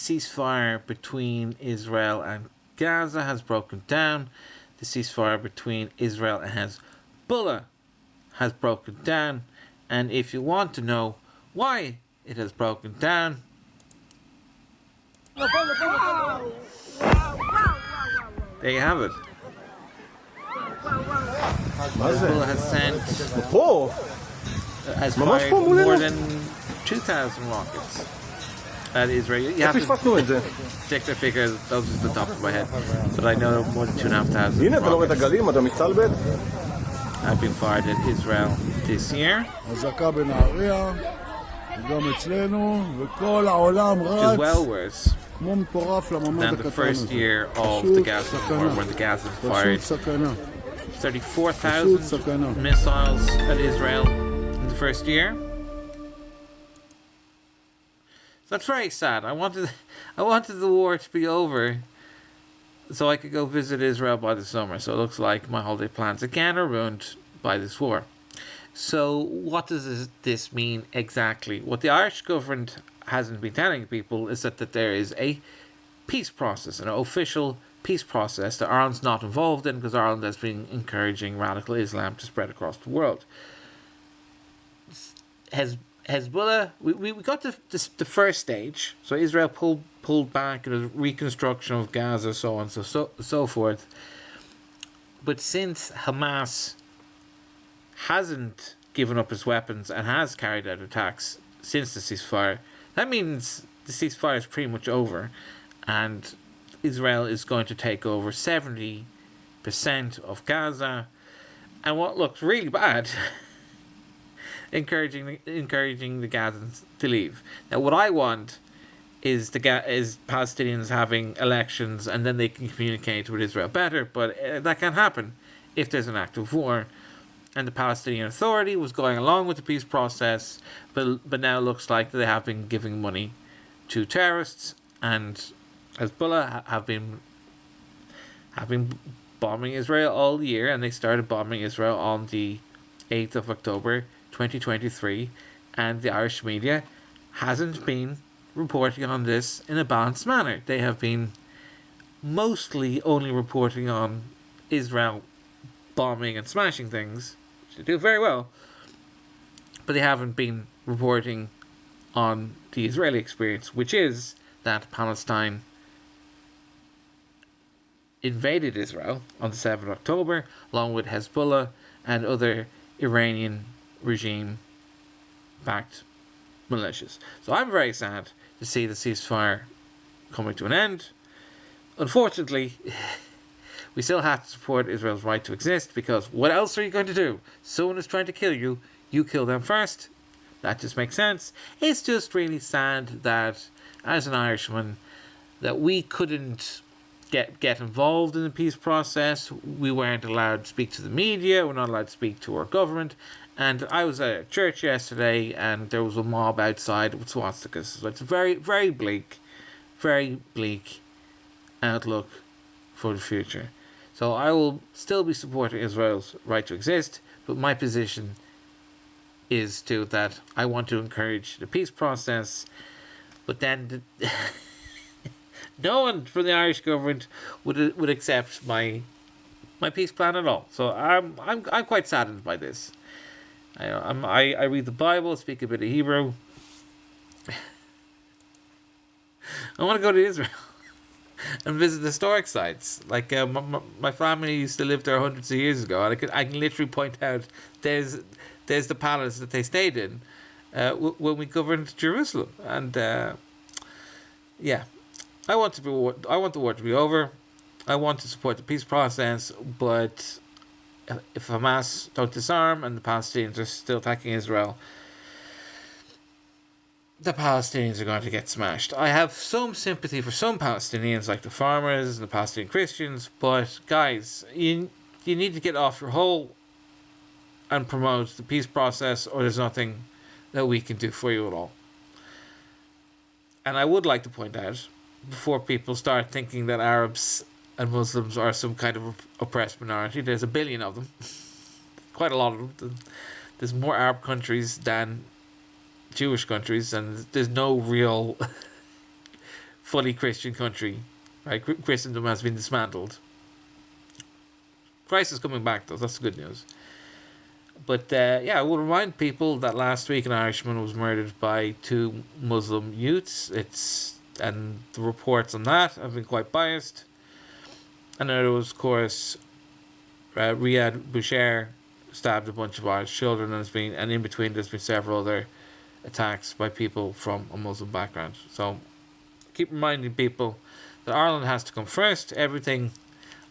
ceasefire between Israel and Gaza has broken down. The ceasefire between Israel and Hezbollah has broken down. And if you want to know why it has broken down, there you have it. Hezbollah has sent has fired more than 2,000 rockets at Israel. You have to check the figures, those are the top of my head, but I know more than 2,500 rockets have been fired at Israel this year, which is well worse than the first year of the Gaza war, when the Gaza fired 34,000 missiles at Israel in the first year. So that's very sad. I wanted the war to be over so I could go visit Israel by the summer. So it looks like my holiday plans again are ruined by this war. So what does this mean exactly? What the Irish government hasn't been telling people is that there is a peace process, an official peace process that Ireland's not involved in, because Ireland has been encouraging radical Islam to spread across the world. Hezbollah, we got the first stage. So Israel pulled back, and a reconstruction of Gaza, so on, so forth. But since Hamas hasn't given up its weapons and has carried out attacks since the ceasefire, that means the ceasefire is pretty much over, and Israel is going to take over 70% of Gaza, and what looks really bad, encouraging the Gazans to leave. Now, what I want is Palestinians having elections, and then they can communicate with Israel better. But that can't happen if there's an active war. And the Palestinian Authority was going along with the peace process, but now it looks like they have been giving money to terrorists, and Hezbollah have been bombing Israel all year, and they started bombing Israel on the 8th of October 2023, and the Irish media hasn't been reporting on this in a balanced manner. They have been mostly only reporting on Israel bombing and smashing things, which they do very well, but they haven't been reporting on the Israeli experience, which is that Palestine invaded Israel on the 7th of October, along with Hezbollah and other Iranian regime-backed militias. So I'm very sad to see the ceasefire coming to an end. Unfortunately, we still have to support Israel's right to exist, because what else are you going to do? Someone is trying to kill you, you kill them first. That just makes sense. It's just really sad that, as an Irishman, that we couldn't get involved in the peace process. We weren't allowed to speak to the media. We're not allowed to speak to our government. And I was at a church yesterday, and there was a mob outside with swastikas. So it's a very, very bleak outlook for the future. So I will still be supporting Israel's right to exist, but my position is that I want to encourage the peace process, but then no one from the Irish government would accept my peace plan at all. So I'm quite saddened by this. I read the Bible, speak a bit of Hebrew. I want to go to Israel and visit historic sites. Like my family used to live there hundreds of years ago, and I can literally point out there's the palace that they stayed in when we governed Jerusalem. And yeah, I want the war to be over. I want to support the peace process, but if Hamas don't disarm and the Palestinians are still attacking Israel, the Palestinians are going to get smashed. I have some sympathy for some Palestinians, like the farmers and the Palestinian Christians, but guys, you need to get off your hole and promote the peace process, or there's nothing that we can do for you at all. And I would like to point out, before people start thinking that Arabs and Muslims are some kind of oppressed minority, there's a billion of them. Quite a lot of them. There's more Arab countries than Jewish countries, and there's no real fully Christian country. Right, Christendom has been dismantled. Christ is coming back, though. That's the good news. But I will remind people that last week an Irishman was murdered by two Muslim youths. And the reports on that have been quite biased. And there was, of course, Riyad Boucher stabbed a bunch of Irish children, and in between there's been several other attacks by people from a Muslim background. So keep reminding people that Ireland has to come first.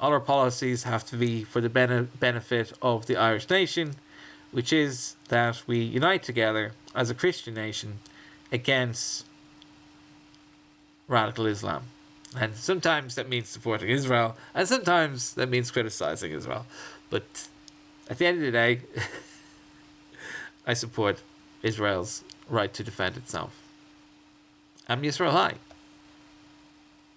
All our policies have to be for the benefit of the Irish nation, which is that we unite together as a Christian nation against radical Islam. And sometimes that means supporting Israel, and sometimes that means criticizing Israel. But at the end of the day, I support Israel's right to defend itself. Am Yisrael High.